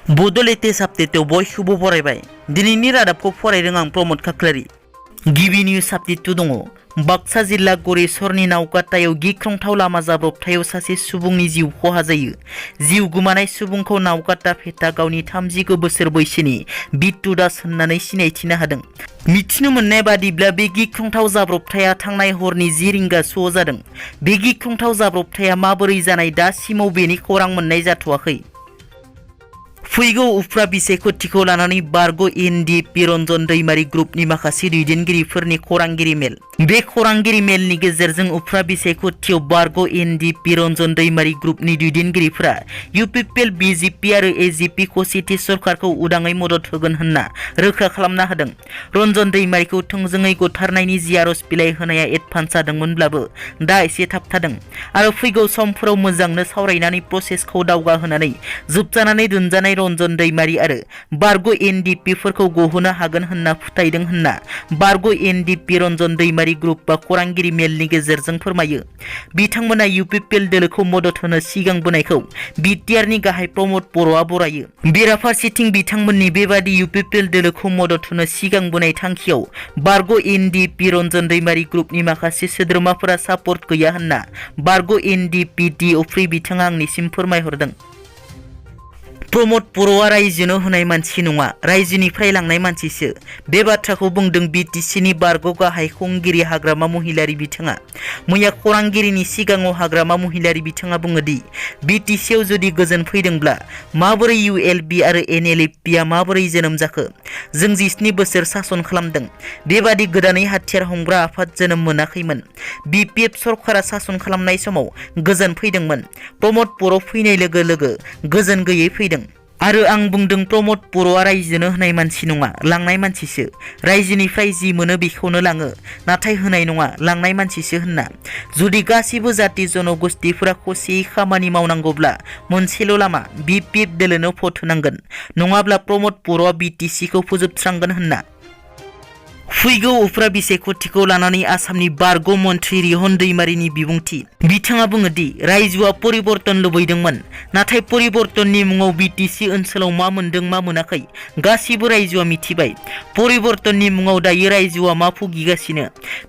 बड' लेटेस्ट आपडेटआव बयखौबो बरायबाय। दिनैनि रादाबखौ फरायदों आं प्रमद खाख्लारि। गिबि निउज आपडेट दङ। बाक्सा जिल्ला गरेस्वरनि नावकाटायाव गिख्रंथाव लामा जाब्रबथायाव सासे सुबुंनि जिउ खहा जायो। जिउ गोमानाय सुबुंखौ नावकाटा फेटा गावनि 39 बोसोर बैसोनि बिट्टु दास होननानै सिनायथिनो हादों। मिथिनो मोननाय बादिब्ला बे गिख्रंथाव जाब्रबथाया थांनाय हरनि 10 रिंगासोआव जादों। बे गिख्रंथाव जाब्रबथाया माबोरै जानाय दासिमाव बेनि खौरां मोननाय जाथ'वाखै। फैगौ उफ्रा बिसायख'थिखौ लानानै बारग' एनडिएफबि रन्जन दैमारी ग्रुपनि माखासे दैदेनगिरिफोरनि खौरांगिरि मेल। बे खौरांगिरि मेलनि गेजेरजों उफ्रा बिसायख'थियाव बारग' एनडिएफबि रन्जन दैमारी ग्रुपनि दैदेनगिरिफोरा इउपिपिएल बिजेपि आरो एजिपि खौसेथि सरकारखौ उदाङै मदद होगोन होनना रोखा खालामना होदों। रन्जन दैमारीखौ थोंजोङै गथारनायनि जि आर'ज बिलाइ होनाया एडभान्स जादोंमोनब्लाबो दा एसे थाबथादों आरो फैगौ समफोराव मोजांनो सावरायनानै प्रसेसखौ दावगाहोनानै जोबजानानै दोनजानाय रन्जन दैमारी आरो बारग' एनडिएफबिफोरखौ गहोनो हागोन होनना फोथायदों होनना बारग' एनडिएफबि रन्जन दैमारी ग्रुप बा खौरांगिरि मेलनि गेजेरजों फोरमायो। बिथांमोना इउपिपिएल दोलोखौ मदद होनो सिगांबोनायखौ बिटिआरनि गाहाय प्रमद बर'आ बरायो। बेराफारसेथिं बिथांमोननि बेबादि इउपिपिएल दोलोखौ मदद होनो सिगांबोनाय थांखियाव बारग' एनडिएफबि रन्जन दैमारी ग्रुपनि माखासे सोद्रोमाफोरा सापर्ट गैया होनना बारग' एनडिएफबि डिअफ्रि बिथाङा आंनिसिम फोरमायहरदों। प्रमद बर'आ रायजोनो होनाय मानसि नङा, रायजोनिफ्राय लांनाय मानसिसो। बे बाथ्राखौ बुंदों बिटिसिनि बारग' गाहाय खुंगिरि हाग्रामा महिलारि बिथाङा। मैया खौरांगिरिनि सिगाङाव हाग्रामा महिलारि बिथाङा बुङोदि बिटिसिआव जुदि गोजोन फैदोंब्ला माबोरै इउएलबि आरो एनएलएफबिआ माबोरै जोनोम जाखो? जों 17 बोसोर सासन खालामदों। बेबादि गोदानै हाथियार हमग्रा आफाद जोनोम मोनाखैमोन। बिपिएफ सरकारा सासन खालामनाय समाव गोजोन फैदोंमोन। प्रमद बर' फैनाय लोगो लोगो गोजोन गैयै फैदों। आरो आं बुंदों प्रमद बर'आ रायजोनो होनाय मानसि नङा, लांनाय मानसिसो। रायजोनिफ्राय जि मोनो बेखौनो लाङो, नाथाय होनाय नङा, लांनाय मानसिसो होनना। जुदि गासिबो जाति जनगोष्ठीफोरा खौसेयै खामानि मावनांगौब्ला मोनसेल' लामा, बिपिएफ दोलोनो भट होनांगोन, नङाब्ला प्रमद बर'आ बिटिसिखौ फोजोबस्रांगोन होनना। फैगौ उफ्रा बिसायख'थिखौ लानानै आसामनि बारग' मन्थ्रि रिहन दैमारीनि बिबुंथि। बिथाङा बुङोदि रायजोआ परिबर्तन लुबैदोंमोन, नाथाय परिबर्तननि मुङाव बिटिसि ओनसोलाव मा मोनदों मा मोनाखै गासिबो रायजोआ मिथिबाय। परिबर्तननि मुङाव दायो रायजोआ मा भुगिगासिनो।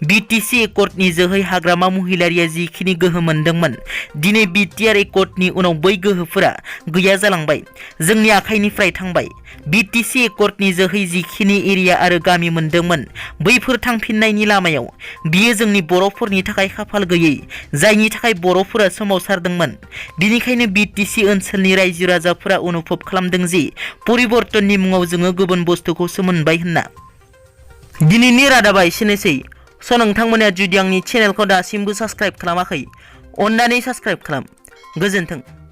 बिटिसि एकर्डनि जोहै हाग्रामा महिलारिया जिखिनि गोहो मोनदोंमोन, दिनै बिटिआर एकर्डनि उनाव बै गोहोफोरा गैया जालांबाय, जोंनि आखाइनिफ्राय थांबाय। बिटिसि एकर्डनि जोहै जिखिनि एरिया आरो गामि मोनदोंमोन, बैफोर थांफिननायनि लामायाव। बियो जोंनि बर'फोरनि थाखाय खाफाल गैयै, जायनि थाखाय बर'फोरा सोमावसारदोंमोन। बिनिखायनो बिटिसि ओनसोलनि रायजो राजाफोरा अनुभब खालामदों जे परिबर्तननि मुङाव जोङो गुबुन बुस्थुखौसो मोनबाय होनना। दिनैनि रादाबा एसेनोसै। नोंथांमोना जुदि आंनि चेनेलखौ दासिमबो साबस्क्राइब खालामाखै, अन्नानै साबस्क्राइब खालाम। गोजोन्थों।